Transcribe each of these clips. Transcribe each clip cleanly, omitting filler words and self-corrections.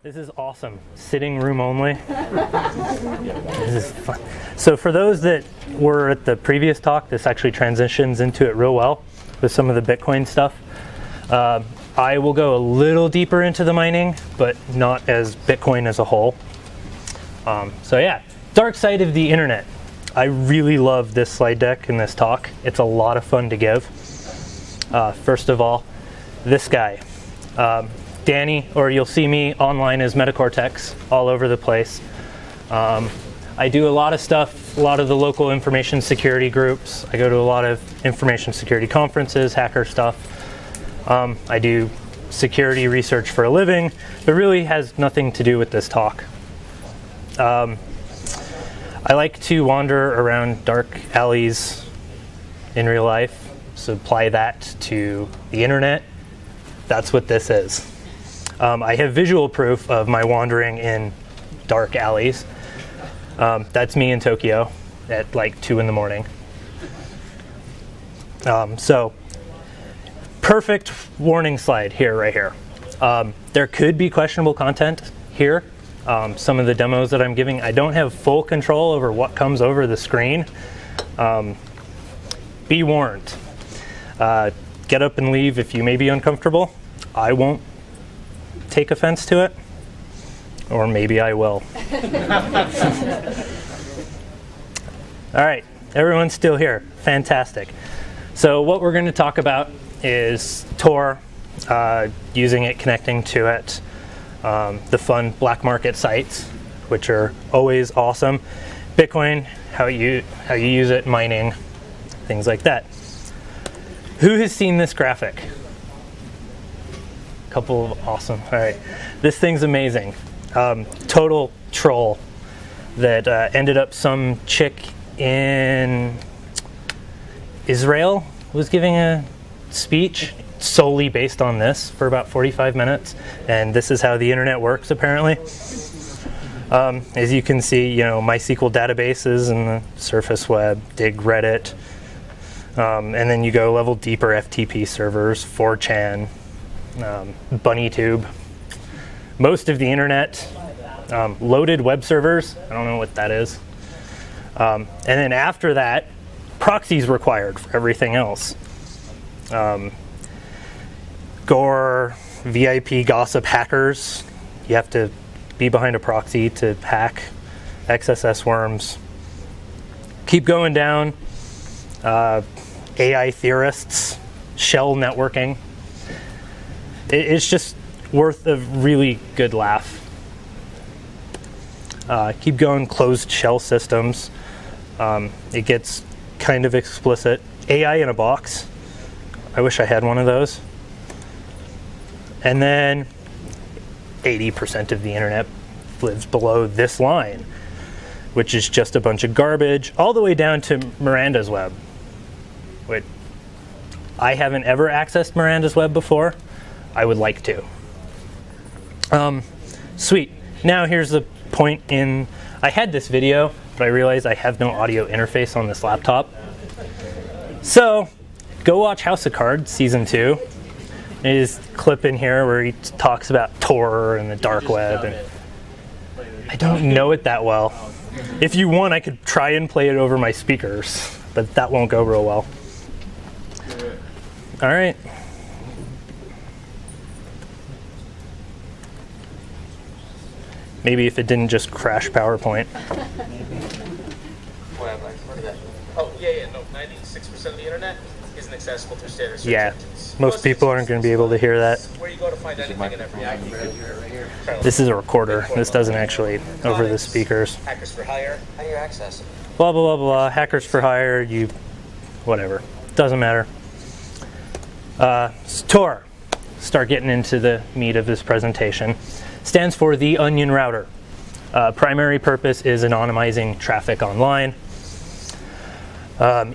This is awesome. Sitting room only. This is fun. So for those that were at the previous talk, this actually transitions into it real well with some of the Bitcoin stuff. I will go a little deeper into the mining, but not as Bitcoin as a whole. So yeah, dark side of the internet. I really love this slide deck in this talk. It's a lot of fun to give. First of all, this guy. Danny, or you'll see me online as Metacortex all over the place. I do a lot of stuff, a lot of the local information security groups. I go to a lot of information security conferences, hacker stuff. I do security research for a living, but really has nothing to do with this talk. I like to wander around dark alleys in real life, so apply that to the internet. That's what this is. I have visual proof of my wandering in dark alleys. That's me in Tokyo at like 2 in the morning. So, perfect warning slide here, right here. There could be questionable content here. Some of the demos that I'm giving, I don't have full control over what comes over the screen. Be warned. Get up and leave if you may be uncomfortable. I won't take offense to it, or maybe I will. All right, everyone's still here. Fantastic. So what we're going to talk about is Tor, using it, connecting to it, the fun black market sites, which are always awesome, Bitcoin, how you use it, mining, things like that. Who has seen this graphic? Couple of awesome. All right, this thing's amazing. Total troll that ended up some chick in Israel was giving a speech solely based on this for about 45 minutes, and this is how the internet works apparently. As you can see, MySQL databases and the surface web, dig Reddit, and then you go level deeper, FTP servers, 4chan, BunnyTube, most of the internet, loaded web servers. I don't know what that is. And then after that, proxies required for everything else. Gore, VIP, gossip, hackers. You have to be behind a proxy to hack. XSS worms. Keep going down. AI theorists, shell networking. It's just worth a really good laugh. Keep going, closed shell systems. It gets kind of explicit. AI in a box. I wish I had one of those. And then 80% of the internet lives below this line, which is just a bunch of garbage, all the way down to Miranda's web. Which I haven't ever accessed Miranda's web before. I would like to. Sweet. Now here's the point in, I had this video, but I realized I have no audio interface on this laptop. So, go watch House of Cards Season 2. There's a clip in here where he talks about Tor and the dark web. And I don't know it that well. If you want, I could try and play it over my speakers, but that won't go real well. All right. Maybe if it didn't just crash PowerPoint. Oh, yeah, no, 96% of the internet isn't accessible through standard search engines. Most people aren't going to be able to hear that. Where you go to find anything in every IP. This is a recorder. This doesn't actually over the speakers. Hackers for hire, how do you access them? Blah, blah, blah, blah. Hackers for hire, whatever. Doesn't matter. Tor, start getting into the meat of this presentation, stands for the Onion Router. Primary purpose is anonymizing traffic online.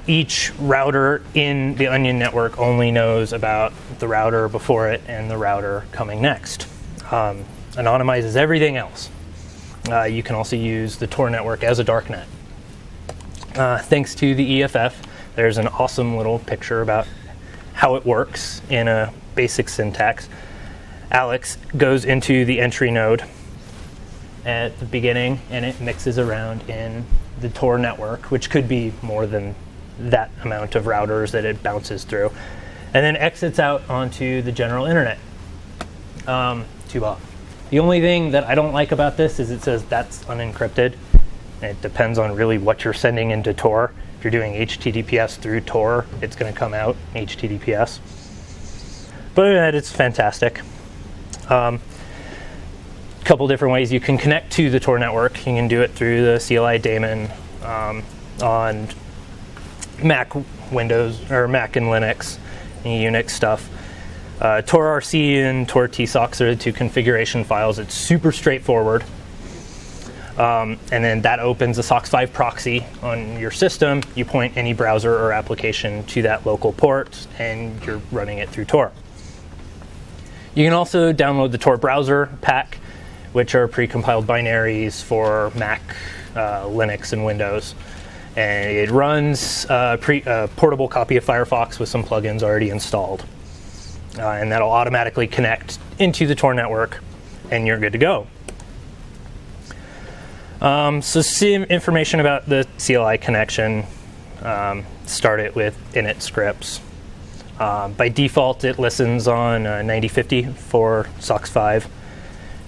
Each router in the Onion network only knows about the router before it and the router coming next. Anonymizes everything else. You can also use the Tor network as a darknet. Thanks to the EFF, there's an awesome little picture about how it works in a basic syntax. Alex goes into the entry node at the beginning, and it mixes around in the Tor network, which could be more than that amount of routers that it bounces through, and then exits out onto the general internet. The only thing that I don't like about this is it says that's unencrypted. It depends on really what you're sending into Tor. If you're doing HTTPS through Tor, it's going to come out HTTPS. But other than that, it's fantastic. Couple different ways you can connect to the Tor network. You can do it through the CLI daemon on Mac, Windows, or Mac and Linux, and Unix stuff. TorRC and TorTSOCKS are the two configuration files. It's super straightforward. And then that opens a SOCKS 5 proxy on your system. You point any browser or application to that local port, and you're running it through Tor. You can also download the Tor browser pack, which are precompiled binaries for Mac, Linux, and Windows. And it runs a portable copy of Firefox with some plugins already installed. And that'll automatically connect into the Tor network, and you're good to go. So some information about the CLI connection. Start it with init scripts. By default, it listens on 9050 for SOCKS 5.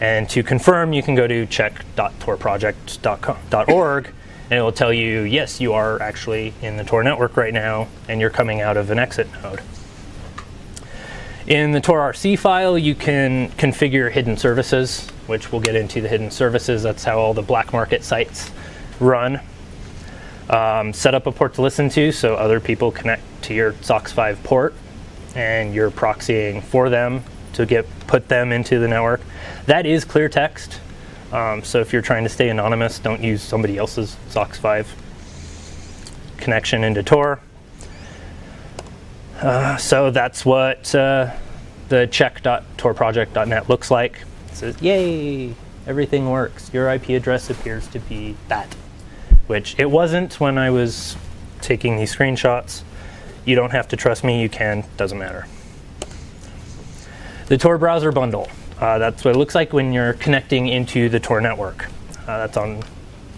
And to confirm, you can go to check.torproject.org, and it will tell you, yes, you are actually in the Tor network right now, and you're coming out of an exit node. In the TorRC file, you can configure hidden services, which we'll get into the hidden services. That's how all the black market sites run. Set up a port to listen to so other people connect to your SOCKS 5 port, and you're proxying for them to put them into the network. That is clear text. So if you're trying to stay anonymous, don't use somebody else's SOCKS 5 connection into Tor. So that's what the check.torproject.net looks like. It says, yay, everything works. Your IP address appears to be that, which it wasn't when I was taking these screenshots. You don't have to trust me. You can. Doesn't matter. The Tor browser bundle. That's what it looks like when you're connecting into the Tor network. That's on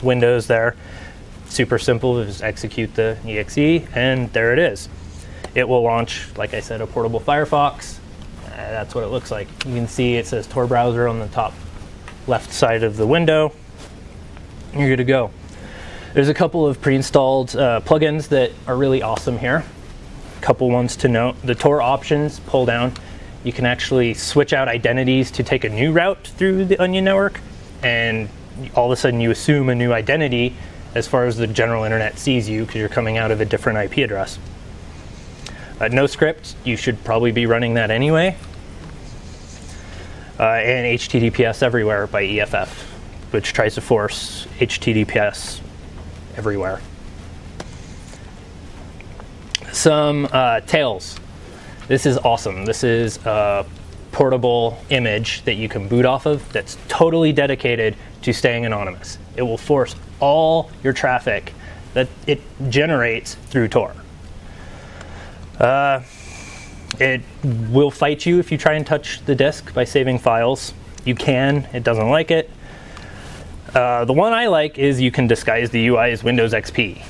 Windows there. Super simple. Just execute the exe, and there it is. It will launch, like I said, a portable Firefox. That's what it looks like. You can see it says Tor browser on the top left side of the window. You're good to go. There's a couple of pre-installed plugins that are really awesome here. A couple ones to note. The Tor options pull down. You can actually switch out identities to take a new route through the Onion network, and all of a sudden you assume a new identity as far as the general internet sees you because you're coming out of a different IP address. No script, you should probably be running that anyway. And HTTPS everywhere by EFF, which tries to force HTTPS everywhere. Some tails. This is awesome. This is a portable image that you can boot off of that's totally dedicated to staying anonymous. It will force all your traffic that it generates through Tor. It will fight you if you try and touch the disk by saving files. You can. It doesn't like it. The one I like is you can disguise the UI as Windows XP.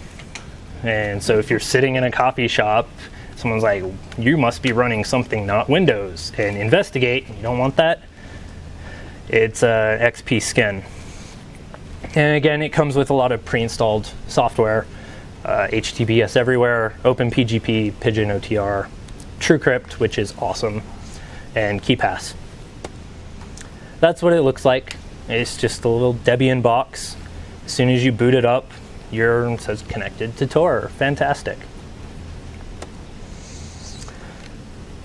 And so if you're sitting in a coffee shop, someone's like, you must be running something not Windows, and investigate. You don't want that. It's XP skin. And again, it comes with a lot of pre-installed software. HTTPS everywhere, OpenPGP, Pigeon OTR, TrueCrypt, which is awesome, and KeyPass. That's what it looks like. It's just a little Debian box. As soon as you boot it up, it says connected to Tor. Fantastic.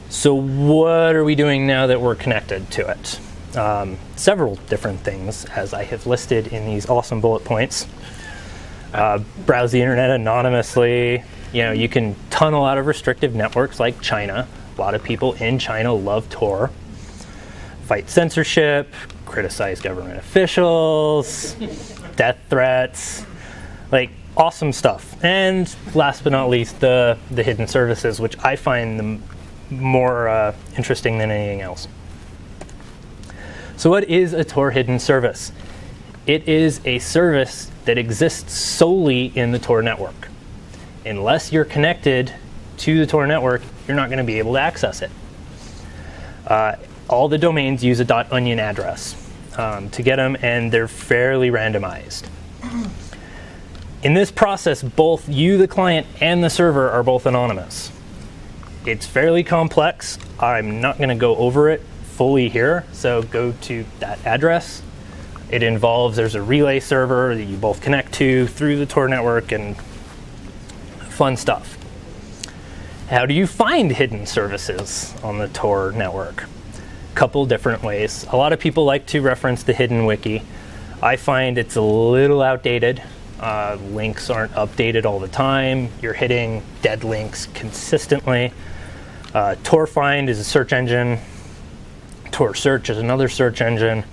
So what are we doing now that we're connected to it? Several different things, as I have listed in these awesome bullet points. Browse the internet anonymously. You can tunnel out of restrictive networks like China. A lot of people in China love Tor. Fight censorship, criticize government officials, death threats, like awesome stuff. And last but not least, the hidden services, which I find them more interesting than anything else. So what is a Tor hidden service? It is a service that exists solely in the Tor network. Unless you're connected to the Tor network, you're not going to be able to access it. All the domains use a .onion address to get them, and they're fairly randomized. In this process, both you, the client, and the server are both anonymous. It's fairly complex. I'm not going to go over it fully here, so go to that address. It involves, there's a relay server that you both connect to through the Tor network, and fun stuff. How do you find hidden services on the Tor network? A couple different ways. A lot of people like to reference the hidden wiki. I find it's a little outdated. Links aren't updated all the time. You're hitting dead links consistently. Tor Find is a search engine. Tor Search is another search engine.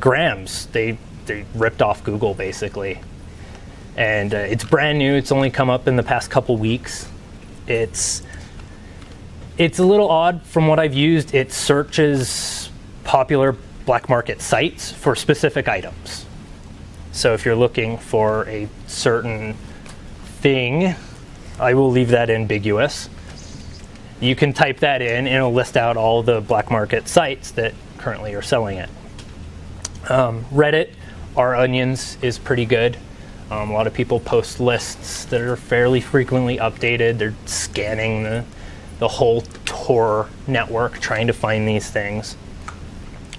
Grams, they ripped off Google basically. And it's brand new. It's only come up in the past couple weeks. It's a little odd from what I've used. It searches popular black market sites for specific items. So if you're looking for a certain thing, I will leave that ambiguous. You can type that in and it'll list out all the black market sites that currently are selling it. Reddit, our onions, is pretty good. A lot of people post lists that are fairly frequently updated. They're scanning the whole Tor network trying to find these things.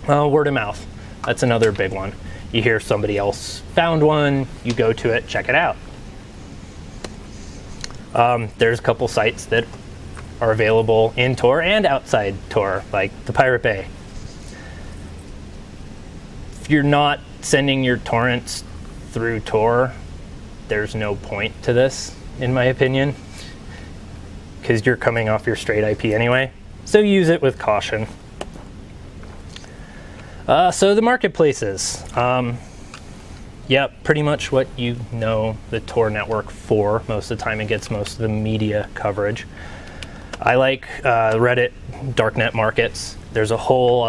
Word of mouth, that's another big one. You hear somebody else found one, you go to it, check it out. There's a couple sites that are available in Tor and outside Tor, like the Pirate Bay. If you're not sending your torrents through Tor, there's no point to this, in my opinion, because you're coming off your straight IP anyway. So use it with caution. So the marketplaces. Pretty much what you know the Tor network for. Most of the time it gets most of the media coverage. I like Reddit Darknet markets. There's a whole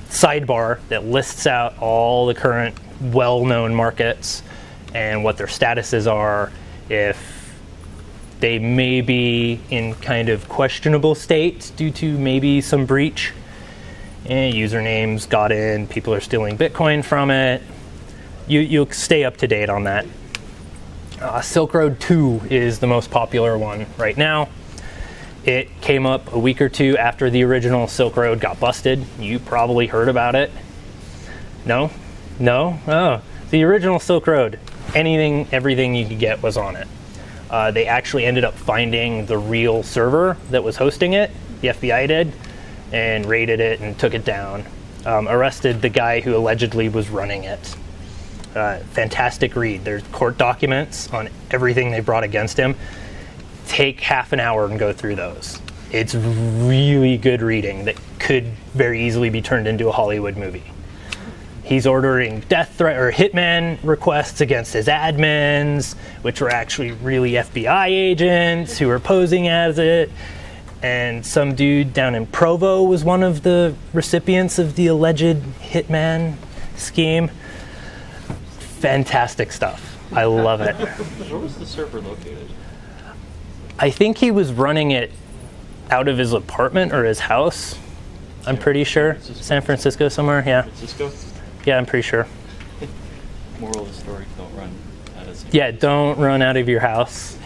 sidebar that lists out all the current well-known markets and what their statuses are, if they may be in kind of questionable state due to maybe some breach. Usernames got in, people are stealing Bitcoin from it. You'll stay up to date on that. Silk Road 2 is the most popular one right now. It came up a week or two after the original Silk Road got busted. You probably heard about it. No? Oh, the original Silk Road, everything you could get was on it. They actually ended up finding the real server that was hosting it, the FBI did, and raided it and took it down. Arrested the guy who allegedly was running it. Fantastic read. There's court documents on everything they brought against him. Take half an hour and go through those. It's really good reading that could very easily be turned into a Hollywood movie. He's ordering death threat or hitman requests against his admins, which were actually really FBI agents who were posing as it. And some dude down in Provo was one of the recipients of the alleged hitman scheme. Fantastic stuff. I love it. Where was the server located? I think he was running it out of his apartment or his house. I'm pretty sure. San Francisco somewhere, yeah. Francisco? Yeah, I'm pretty sure. Moral of the story, don't run out of San Yeah, don't run out of your house,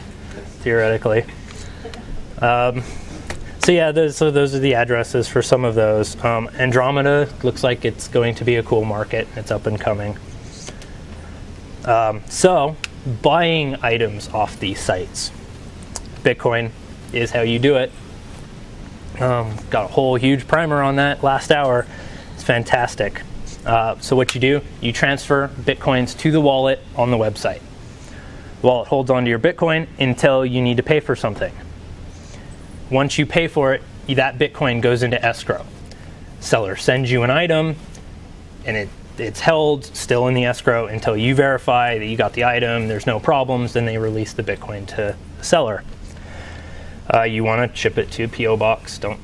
theoretically. Those are the addresses for some of those. Andromeda looks like it's going to be a cool market. It's up and coming. So, buying items off these sites. Bitcoin is how you do it. Got a whole huge primer on that last hour. It's fantastic. So what you do, you transfer Bitcoins to the wallet on the website. The wallet holds onto your Bitcoin until you need to pay for something. Once you pay for it, that Bitcoin goes into escrow. Seller sends you an item, and it's held still in the escrow until you verify that you got the item, there's no problems, then they release the Bitcoin to the seller. You want to ship it to a P.O. box. Don't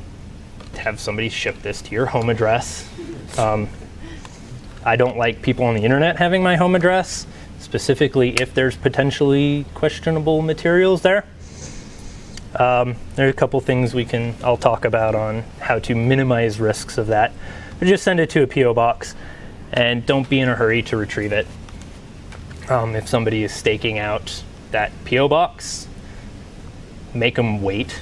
have somebody ship this to your home address. I don't like people on the internet having my home address, specifically if there's potentially questionable materials there. There are a couple things I'll talk about on how to minimize risks of that. But just send it to a P.O. box and don't be in a hurry to retrieve it. If somebody is staking out that P.O. box, make them wait.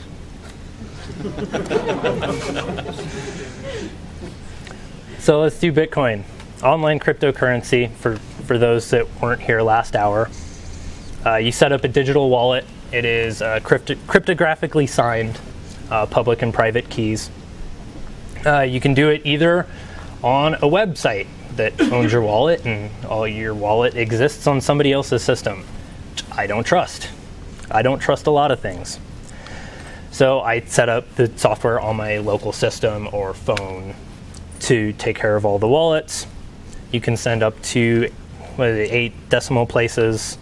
So let's do Bitcoin. Online cryptocurrency, for those that weren't here last hour. You set up a digital wallet. It is cryptographically signed, public and private keys. You can do it either on a website that owns your wallet, and all your wallet exists on somebody else's system, which I don't trust. I don't trust a lot of things. So I set up the software on my local system or phone to take care of all the wallets. You can send up to 8 decimal places,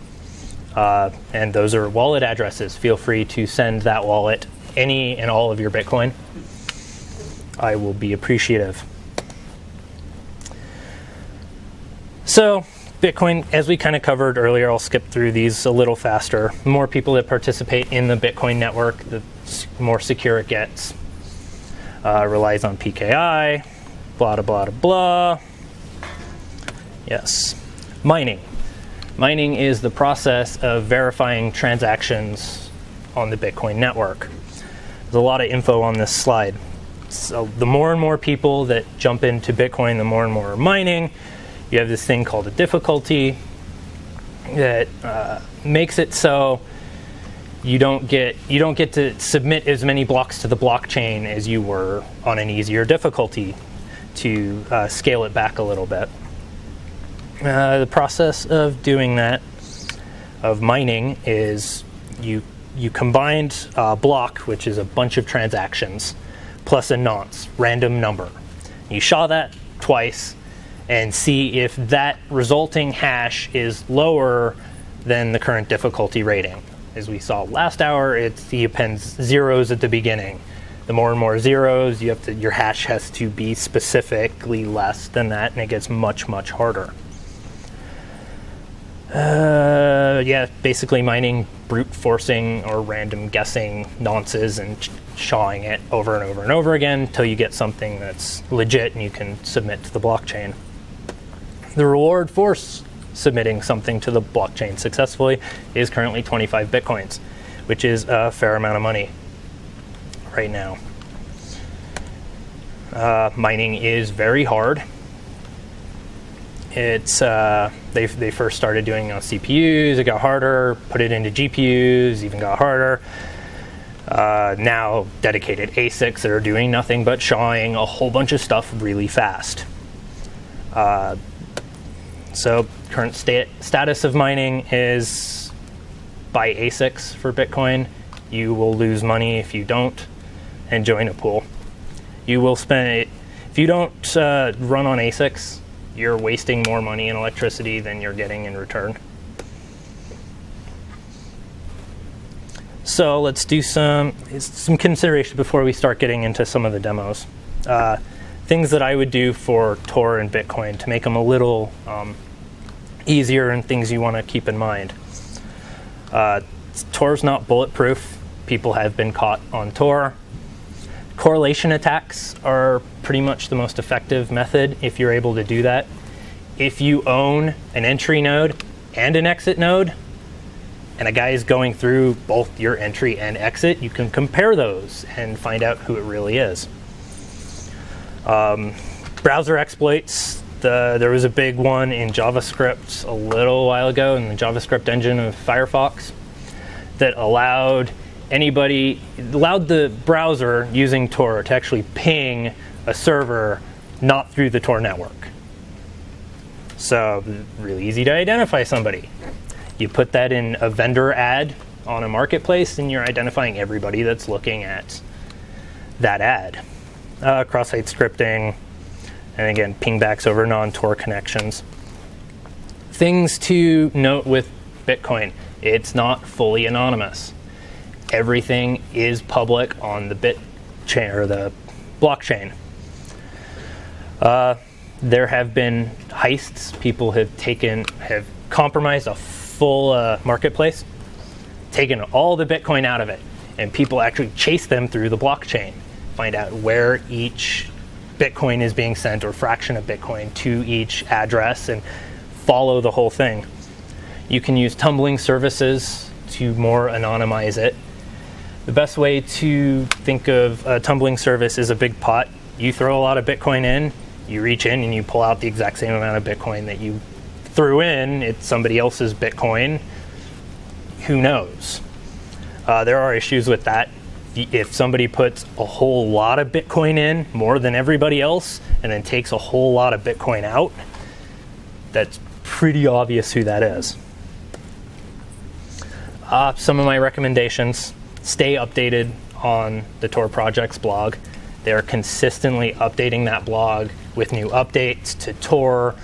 and those are wallet addresses. Feel free to send that wallet any and all of your Bitcoin. I will be appreciative. So Bitcoin, as we kind of covered earlier, I'll skip through these a little faster. The more people that participate in the Bitcoin network, the more secure it gets. Relies on PKI, blah, blah, blah, blah. Yes. Mining. Mining is the process of verifying transactions on the Bitcoin network. There's a lot of info on this slide. So the more and more people that jump into Bitcoin, the more and more mining. You have this thing called a difficulty that makes it so you don't get to submit as many blocks to the blockchain as you were on an easier difficulty to scale it back a little bit. The process of doing that, of mining, is you combined block, which is a bunch of transactions, plus a nonce, random number. You SHA that twice and see if that resulting hash is lower than the current difficulty rating. As we saw last hour, he appends zeros at the beginning. The more and more zeros, your hash has to be specifically less than that, and it gets much, much harder. Basically mining, brute forcing, or random guessing nonces and shawing it over and over and over again until you get something that's legit and you can submit to the blockchain. The reward for submitting something to the blockchain successfully is currently 25 Bitcoins, which is a fair amount of money right now. Mining is very hard. It's they first started doing on CPUs, it got harder, put it into GPUs, even got harder. Now dedicated ASICs that are doing nothing but shawing a whole bunch of stuff really fast. So current status of mining is buy ASICs for Bitcoin. You will lose money if you don't, and join a pool. You will spend, if you don't run on ASICs, you're wasting more money in electricity than you're getting in return. So let's do some consideration before we start getting into some of the demos. Things that I would do for Tor and Bitcoin to make them a little easier, and things you want to keep in mind. Tor's not bulletproof. People have been caught on Tor. Correlation attacks are pretty much the most effective method if you're able to do that. If you own an entry node and an exit node, and a guy is going through both your entry and exit, you can compare those and find out who it really is. Browser exploits. There was a big one in JavaScript a little while ago in the JavaScript engine of Firefox that allowed the browser using Tor to actually ping a server not through the Tor network. So really easy to identify somebody. You put that in a vendor ad on a marketplace, and you're identifying everybody that's looking at that ad. Cross-site scripting, and again, pingbacks over non-Tor connections. Things to note with Bitcoin: it's not fully anonymous. Everything is public on the blockchain. There have been heists. People have compromised a full marketplace, taken all the Bitcoin out of it, and people actually chase them through the blockchain, find out where each Bitcoin is being sent or fraction of Bitcoin to each address and follow the whole thing. You can use tumbling services to more anonymize it. The best way to think of a tumbling service is a big pot. You throw a lot of Bitcoin in, you reach in and you pull out the exact same amount of Bitcoin that you threw in. It's somebody else's Bitcoin. Who knows? There are issues with that. If somebody puts a whole lot of Bitcoin in, more than everybody else, and then takes a whole lot of Bitcoin out, that's pretty obvious who that is. Some of my recommendations: stay updated on the Tor Project's blog. They are consistently updating that blog with new updates to Tor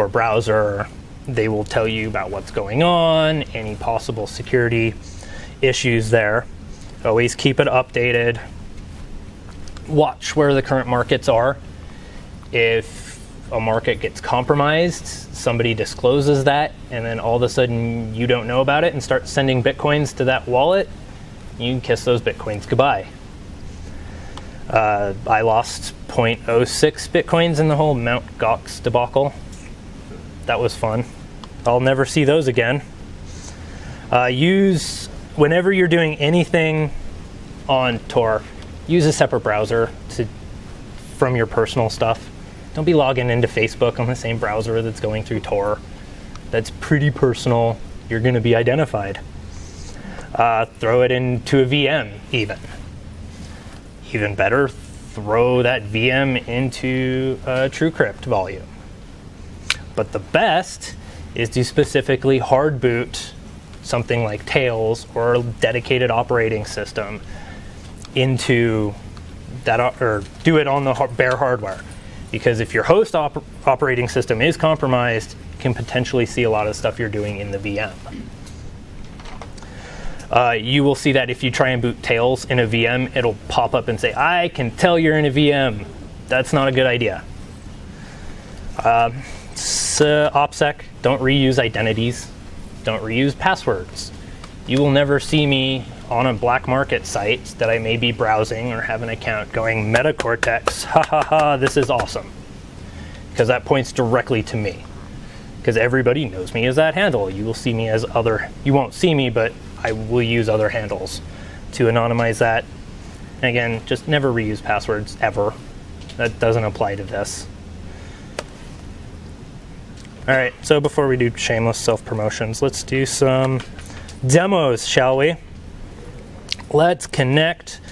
browser. They will tell you about what's going on, any possible security issues there. Always keep it updated. Watch where the current markets are. If a market gets compromised, somebody discloses that, and then all of a sudden you don't know about it and start sending Bitcoins to that wallet, you can kiss those Bitcoins goodbye. I lost 0.06 Bitcoins in the whole Mt. Gox debacle. That was fun. I'll never see those again. Whenever you're doing anything on Tor, use a separate browser from your personal stuff. Don't be logging into Facebook on the same browser that's going through Tor. That's pretty personal. You're going to be identified. Throw it into a VM even. Even better, throw that VM into a TrueCrypt volume. But the best is to specifically hard boot something like Tails or a dedicated operating system into that, or do it on the bare hardware. Because if your host operating system is compromised, you can potentially see a lot of stuff you're doing in the VM. You will see that if you try and boot Tails in a VM, it'll pop up and say, I can tell you're in a VM. That's not a good idea. OPSEC, don't reuse identities. Don't reuse passwords. You will never see me on a black market site that I may be browsing or have an account going, Metacortex, ha ha ha, this is awesome. Because that points directly to me. Because everybody knows me as that handle. You will see me as you won't see me, but I will use other handles to anonymize that. And again, just never reuse passwords, ever. That doesn't apply to this. All right, so before we do shameless self-promotions, let's do some demos, shall we? Let's connect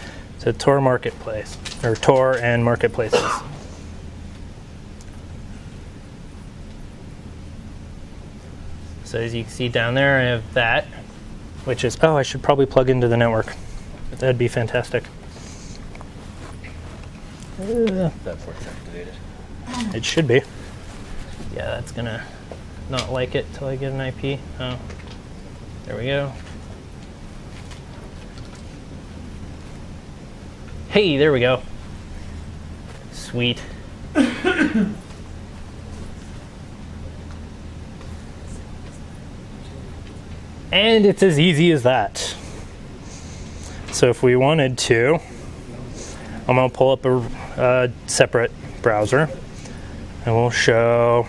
to Tor Marketplace, or Tor and Marketplaces. So as you can see down there, I have that, which is, I should probably plug into the network. That'd be fantastic. That port's activated. It should be. Yeah, that's gonna not like it till I get an IP. Oh, there we go. Hey, there we go. Sweet. And it's as easy as that. So if we wanted to, I'm gonna pull up a separate browser and we'll show.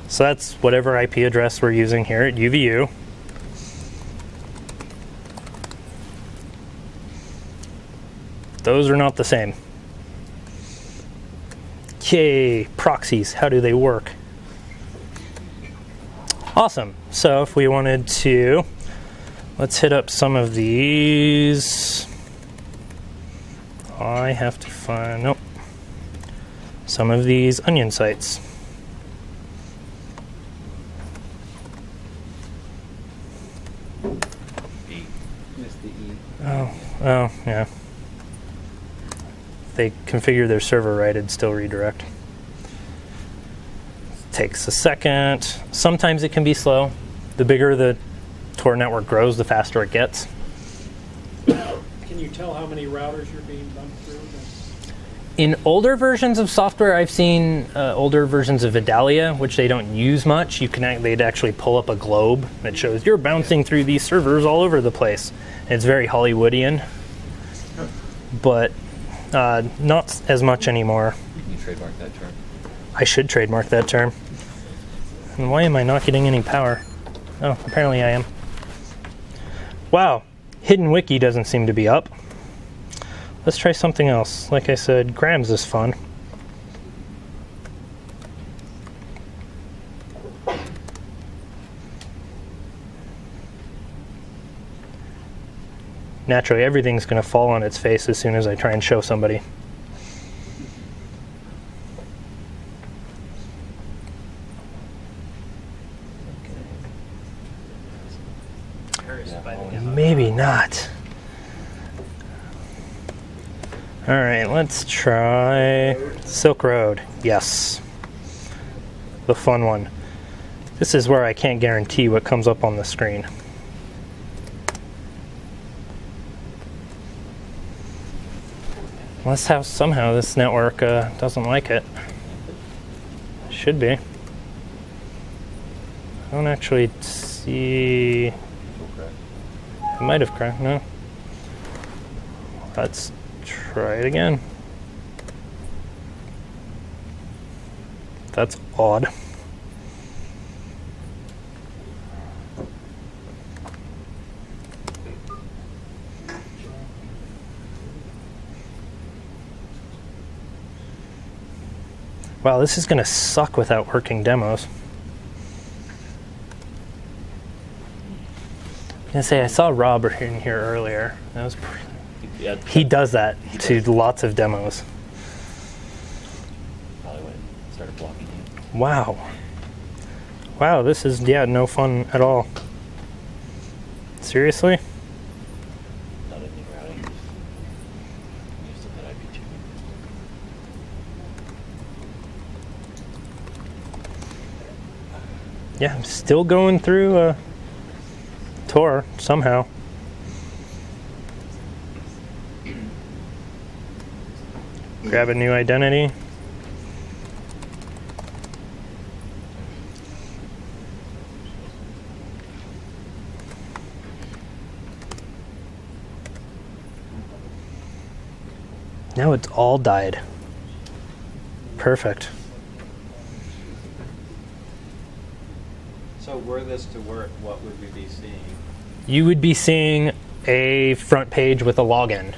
So that's whatever IP address we're using here at UVU. Those are not the same. Okay, proxies, how do they work? Awesome. So if we wanted to, let's hit up some of these. I have to find, some of these onion sites. Oh, yeah. If they configure their server right, it'd still redirect. Takes a second. Sometimes it can be slow. The bigger the Tor network grows, the faster it gets. Can you tell how many routers you're being bumped through? In older versions of software, I've seen older versions of Vidalia, which they don't use much. They'd actually pull up a globe that shows you're bouncing through these servers all over the place. And it's very Hollywoodian, but not as much anymore. Can you trademark that term? I should trademark that term. And why am I not getting any power? Oh, apparently I am. Wow, Hidden Wiki doesn't seem to be up. Let's try something else. Like I said, Grams is fun. Naturally, everything's going to fall on its face as soon as I try and show somebody. Maybe not. All right, let's try Silk Road. Yes. The fun one. This is where I can't guarantee what comes up on the screen. Unless somehow this network doesn't like it. Should be. I don't actually see... It might have cracked, no. Let's try it again. That's odd. Wow, this is going to suck without working demos. I was going to say, I saw Rob in here earlier. That was he does that to lots of demos. Probably when it started blocking you. Wow. Wow, this is, no fun at all. Seriously? Not in the routing. I'm used to that IP2. Yeah, I'm still going through Tor somehow. Grab a new identity. Now it's all died. Perfect. So were this to work, what would we be seeing? You would be seeing a front page with a login.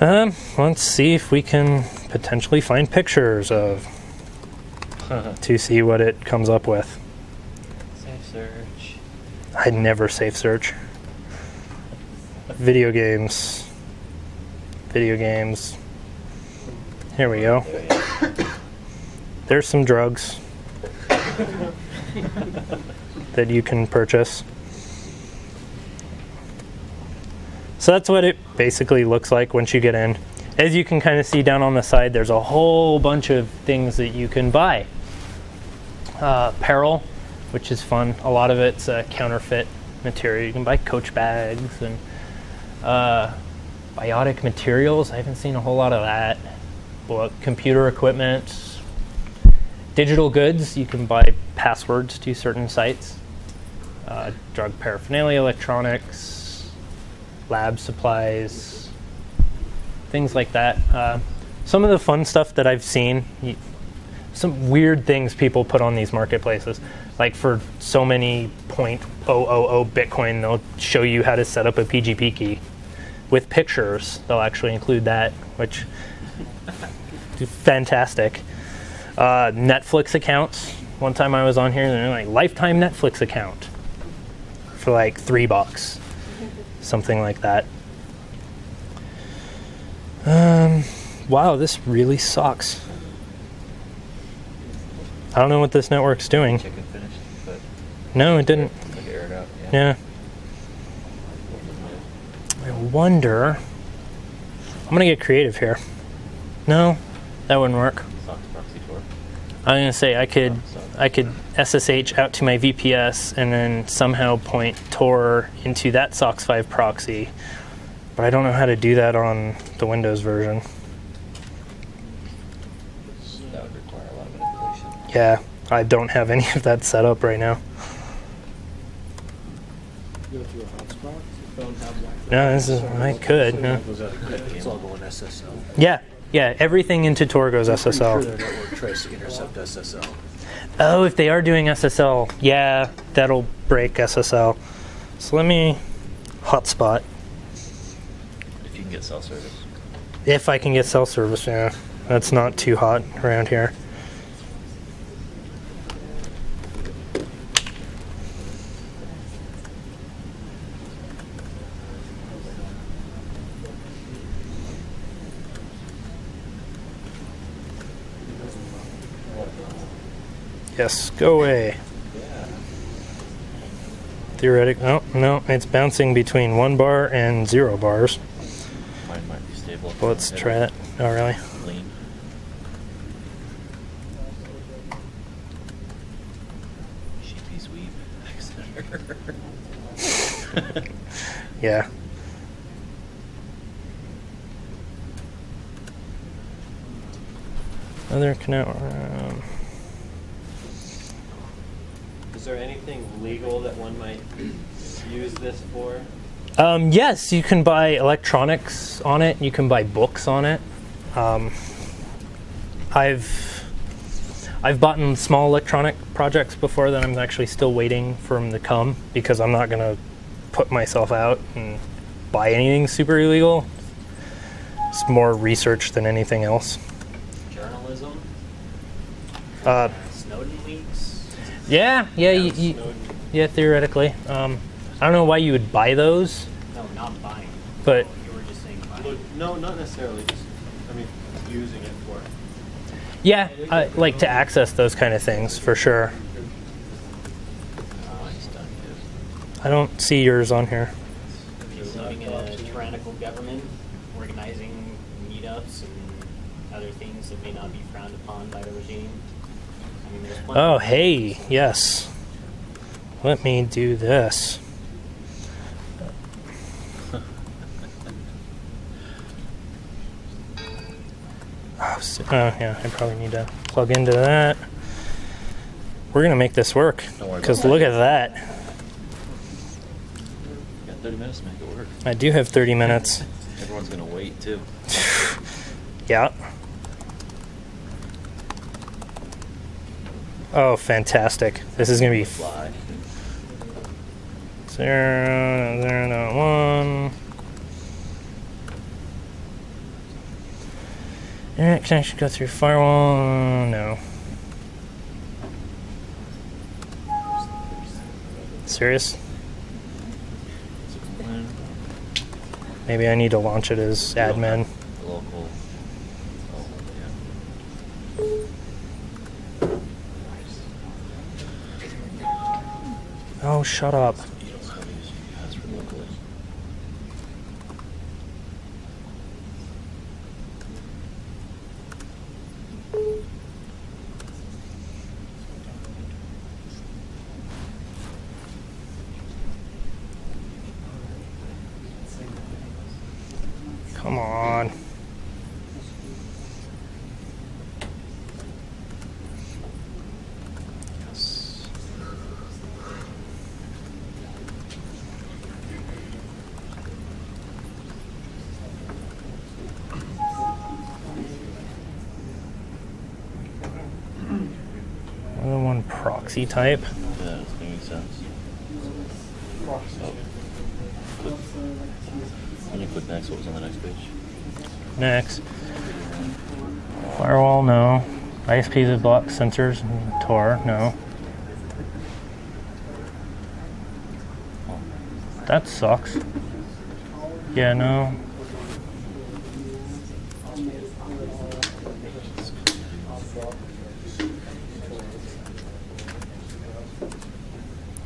Let's see if we can potentially find pictures of to see what it comes up with. Safe search. I'd never safe search. Video games. Video games. Here we go. There's some drugs that you can purchase. So that's what it basically looks like once you get in. As you can kind of see down on the side, there's a whole bunch of things that you can buy. Apparel, which is fun. A lot of it's counterfeit material. You can buy Coach bags and biotic materials. I haven't seen a whole lot of that. Well, computer equipment, digital goods. You can buy passwords to certain sites. Drug paraphernalia, electronics, lab supplies, things like that. Some of the fun stuff that I've seen, some weird things people put on these marketplaces. Like for so many 0.000 Bitcoin, they'll show you how to set up a PGP key. With pictures, they'll actually include that, which is fantastic. Netflix accounts. One time I was on here and they're like, lifetime Netflix account for like $3. Something like that. Wow, this really sucks. I don't know what this network's doing. Chicken finished, but No, it didn't. like it aired out. Yeah. I wonder. I'm gonna get creative here. No, that wouldn't work. Sox proxy tour. I'm gonna say I could SSH out to my VPS and then somehow point Tor into that SOX5 proxy But I don't know how to do that on the Windows version. That would require a lot of manipulation. Yeah, I don't have any of that set up right now. Go through a hotspot. Phone have Wi-Fi. No, this is, I could. No. It's all going SSL. Yeah, everything into Tor goes Pretty sure SSL. their network tries to intercept SSL. Oh, if they are doing SSL, yeah, that'll break SSL. So let me hotspot. If you can get cell service. If I can get cell service, yeah. That's not too hot around here. Yes, go away. Theoretic. Oh, no, it's bouncing between 1 bar and 0 bars. Mine might be stable. Let's try that. Oh, really? Clean. Sheepy's weep. Yeah. Other connect. Is there anything legal that one might use this for? Yes, you can buy electronics on it. You can buy books on it. I've bought in small electronic projects before that I'm actually still waiting for them to come because I'm not gonna put myself out and buy anything super illegal. It's more research than anything else. Journalism, Snowden leaks. Yeah, yeah, theoretically. I don't know why you would buy those, No, not buying. but You were just saying buying. Look, no, not necessarily. Just, I mean, using it for. yeah, I like to access those kind of things for sure. Mine's done good. I don't see yours on here. He's living in a tyrannical government, organizing meetups and other things that may not be frowned upon by the regime. I mean, there's plenty Oh, of- hey, yes. Let me do this. Yeah, I probably need to plug into that. We're going to make this work. Don't worry Because about look at that. You got 30 minutes to make it work. I do have 30 minutes. Everyone's gonna wait too. Yeah. Oh, fantastic. This is going to be Fly. 0.1. Internet connection go through firewall. No. Serious? Maybe I need to launch it as admin. Local. Oh, Oh, shut up. you don't have to use your password locally. Come on. Yes. Another one proxy type. Yeah, it's making sense. Oh. Click. When you click next, what was on the next page? Next. Firewall, no. ISP that blocks sensors and Tor, no. That sucks. Yeah, no.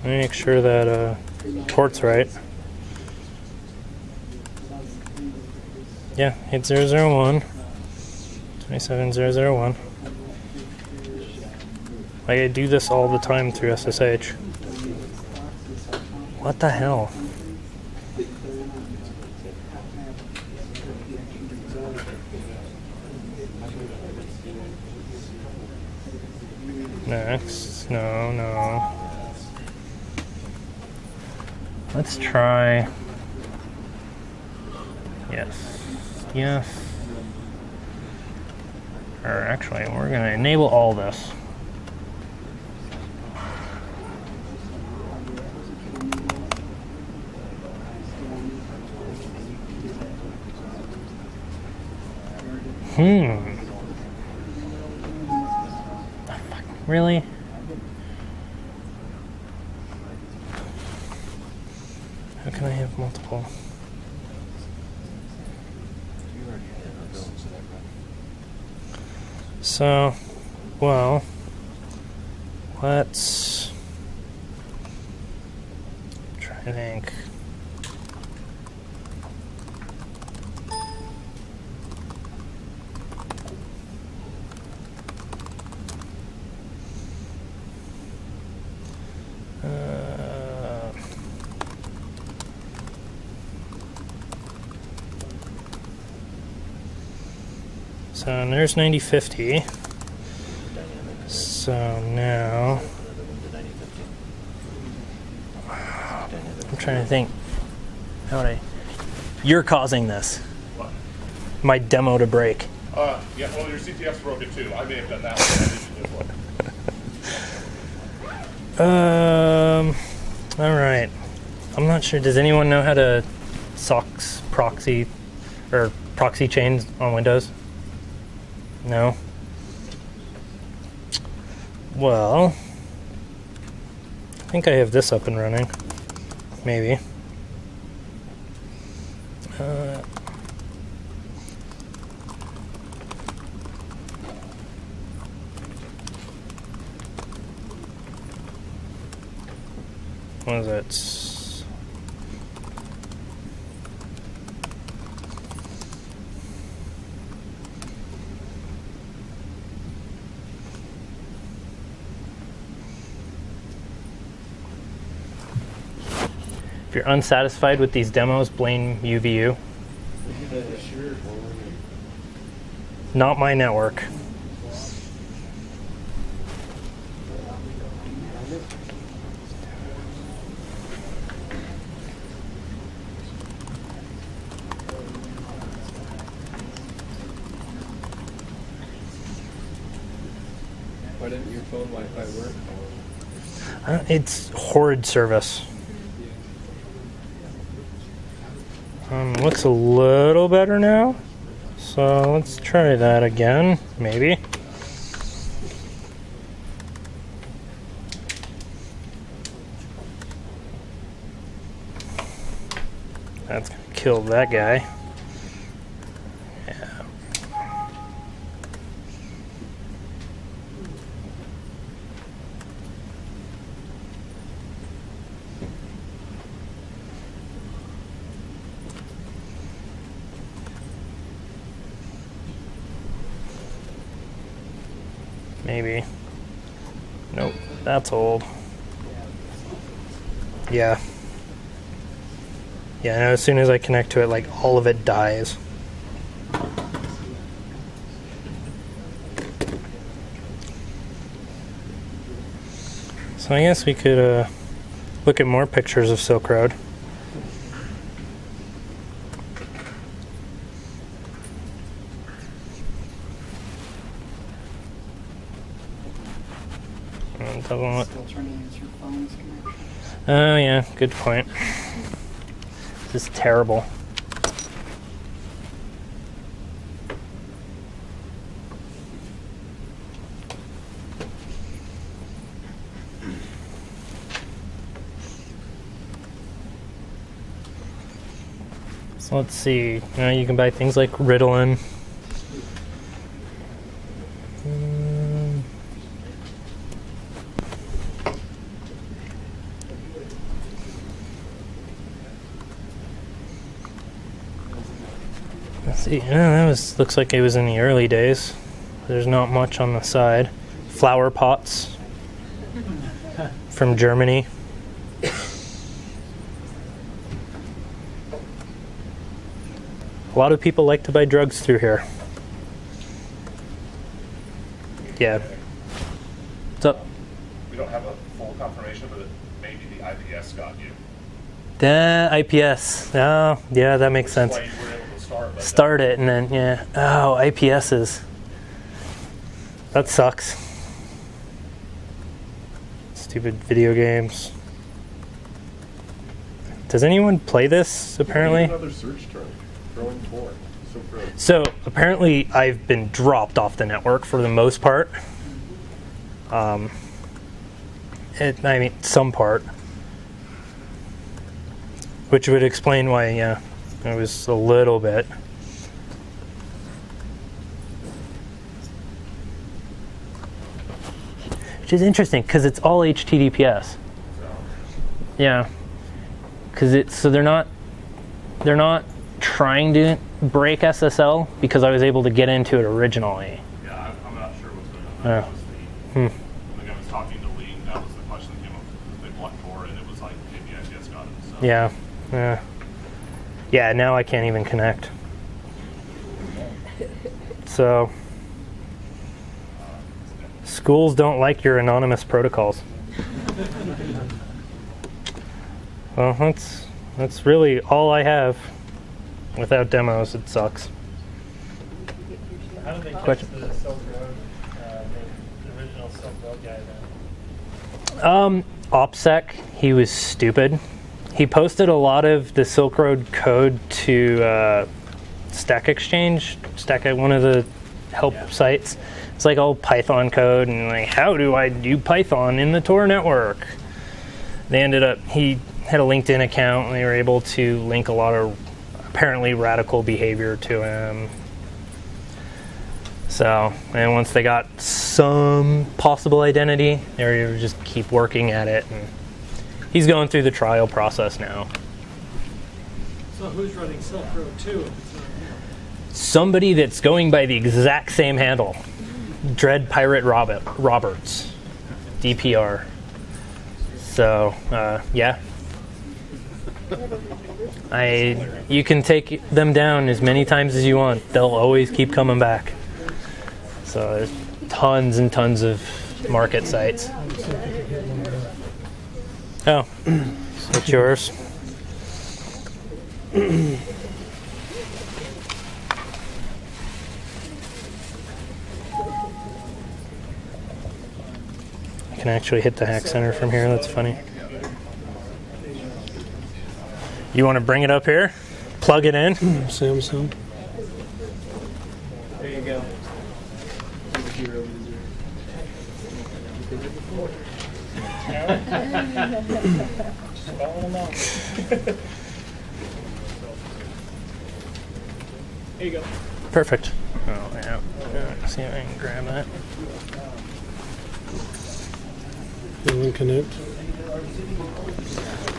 Let me make sure that port's right. Yeah, 8001. 27001. I do this all the time through SSH. What the hell? Next. No. Let's try. Yes. Or actually, we're going to enable all this. Really? How can I have multiple? So, well, let's try to think. So there's 9050. So now I'm trying to think. You're causing this. What? My demo to break. Yeah, well, your CTF's broken too. I may have done that one. I did this one. All right. I'm not sure. Does anyone know how to SOX proxy or proxy chains on Windows? No? Well, I think I have this up and running. Maybe. What is it? If you're unsatisfied with these demos, blame UVU. Not my network. Why didn't your phone Wi-Fi work? It's horrid service. Looks a little better now. So let's try that again, maybe. That's gonna kill that guy. Yeah. Maybe. Nope, that's old. Yeah. Yeah, I know as soon as I connect to it, like, all of it dies. So I guess we could look at more pictures of Silk Road. Oh yeah, good point. This is terrible. So let's see. You can buy things like Ritalin. Yeah, looks like it was in the early days. There's not much on the side. Flower pots from Germany. A lot of people like to buy drugs through here. Yeah. What's up? confirmation, but maybe the IPS got you. The IPS. Oh, yeah, that makes sense. That's why you were able to start. But Start it and then, yeah. Oh, IPSs. That sucks. Stupid video games. Does anyone play this, apparently? Another search term. Growing forward. So, apparently I've been dropped off the network for the most part. I mean, some part. Which would explain why, yeah, it was a little bit. Which is interesting, because it's all HTTPS. Yeah. Because so they're not trying to break SSL, because I was able to get into it originally. Yeah, I'm not sure what's going on. That was the, when I was talking to Lee, that was the question that came up. They blocked for, and it was like, maybe IPS got it. So. Yeah. Yeah, now I can't even connect. So, schools don't like your anonymous protocols. Well, that's really all I have. Without demos, it sucks. How did they catch Question? the Silk Road, the original Silk Road guy then? OPSEC, he was stupid. He posted a lot of the Silk Road code to Stack Exchange, one of the help sites. It's like all Python code and like, how do I do Python in the Tor network? They ended up, he had a LinkedIn account and they were able to link a lot of apparently radical behavior to him. So, and once they got some possible identity, they were able to just keep working at it. And he's going through the trial process now. So who's running Silk Road 2? Somebody that's going by the exact same handle. Dread Pirate Roberts. DPR. So, yeah. You can take them down as many times as you want. They'll always keep coming back. So there's tons and tons of market sites. Oh, it's yours. I can actually hit the hack center from here. That's funny. You want to bring it up here? Plug it in? Samsung. There you go. Here you go. Perfect. Oh, yeah. Let's see if I can grab that. Connect.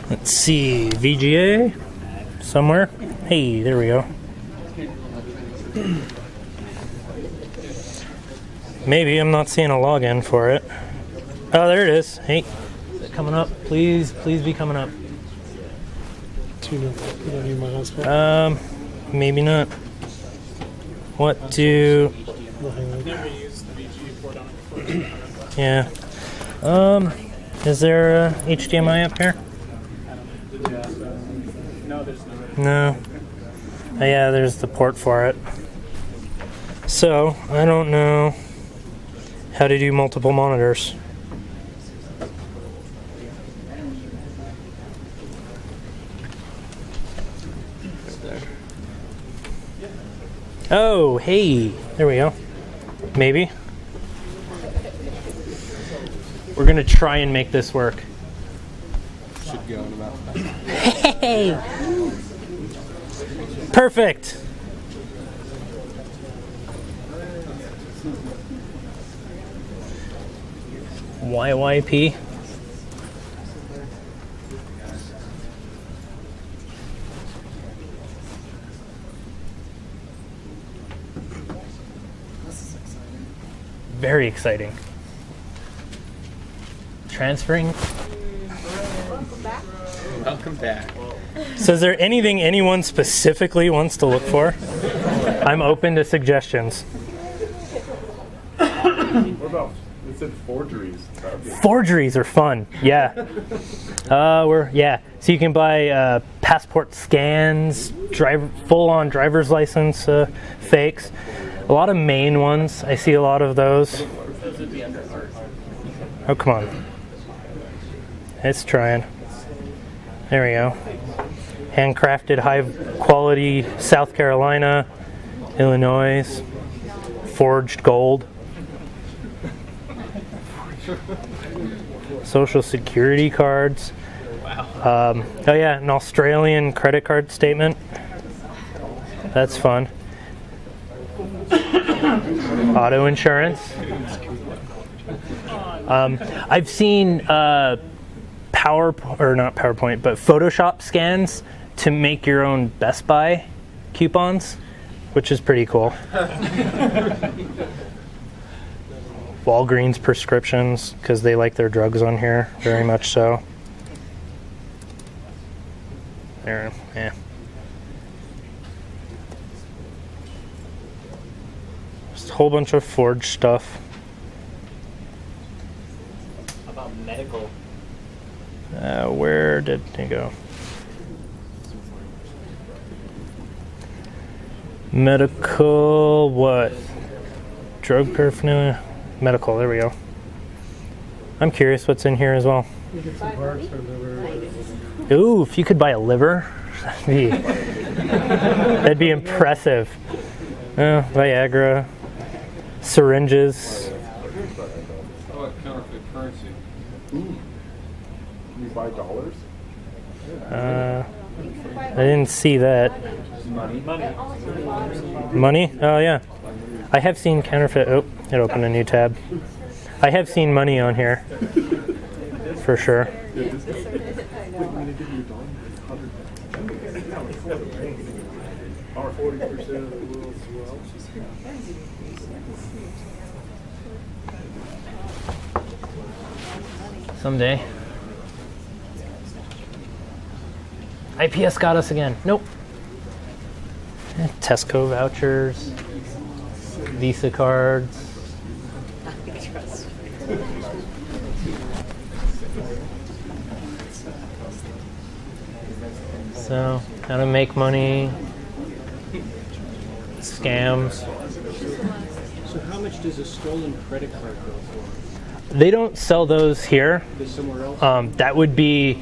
Let's see. VGA? Somewhere? Hey, there we go. Maybe I'm not seeing a login for it. Oh, there it is. Hey, is it coming up? Please be coming up. You don't need my hotspot. Maybe not. What do? Never used the VGA port on it before. Yeah. Is there HDMI up here? No, there's no. No. Oh, yeah, there's the port for it. So, I don't know how to do multiple monitors. Oh, hey, there we go. Maybe. We're gonna try and make this work. Should go in about. Hey! Perfect! YYP? Very exciting. Transferring. Welcome back. So is there anything anyone specifically wants to look for? I'm open to suggestions. What about? It's said forgeries. Forgeries are fun. Yeah. So you can buy passport scans, full-on driver's license fakes. A lot of Maine ones. I see a lot of those. Oh, come on. It's trying. There we go. Handcrafted, high-quality South Carolina, Illinois, forged gold. Social security cards. Wow. Oh yeah, an Australian credit card statement. That's fun. Auto insurance. I've seen not PowerPoint, but Photoshop scans to make your own Best Buy coupons, which is pretty cool. Walgreens prescriptions, because they like their drugs on here, very much so. There, yeah. Just a whole bunch of forged stuff. How about medical? Where did it go? Medical, what? Drug paraphernalia? Medical, there we go. I'm curious what's in here as well. Ooh, if you could buy a liver, that'd be impressive. Viagra, syringes. How about counterfeit currency? Ooh. Can you buy dollars? I didn't see that. Money? Oh, yeah. I have seen counterfeit. Oh, it opened a new tab. I have seen money on here. For sure. Someday. IPS got us again. Nope. Tesco vouchers. Visa cards. So, how to make money. Scams. So how much does a stolen credit card go for? They don't sell those here. Somewhere else? That would be,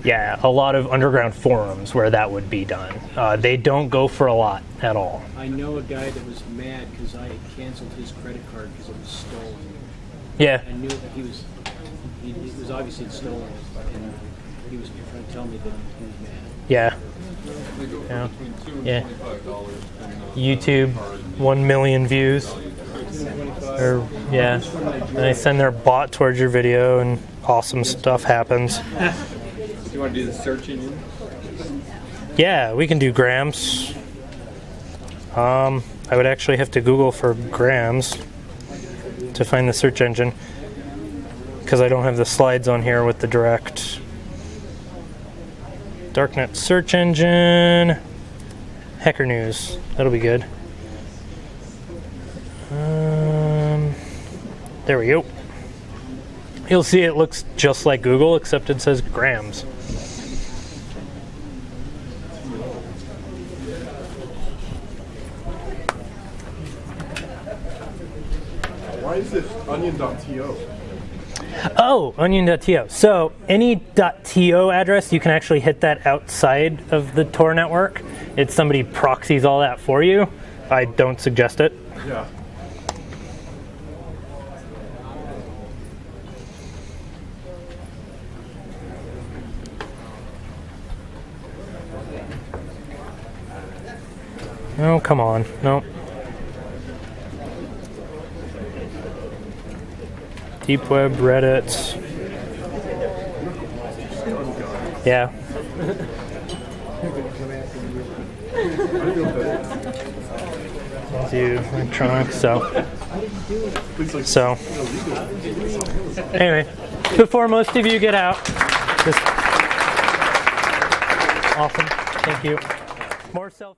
a lot of underground forums where that would be done. They don't go for a lot at all. I know a guy that was mad because I canceled his credit card because it was stolen. Yeah. I knew that it was obviously stolen, and he was trying to tell me that he was mad. Yeah. Yeah. YouTube, 1 million views. Or and they send their bot towards your video and awesome stuff happens. Do you want to do the search engine? Yeah, we can do grams. I would actually have to Google for grams to find the search engine because I don't have the slides on here with the direct. Darknet search engine. Hacker News. That'll be good. There we go. You'll see it looks just like Google, except it says grams. Why is this onion.to? Oh, onion.to. So any .to address, you can actually hit that outside of the Tor network. It's somebody proxies all that for you. I don't suggest it. Yeah. Oh, come on. No. Deep web, Reddit. Yeah. Do electronics, so anyway, before most of you get out, just awesome. Thank you. More self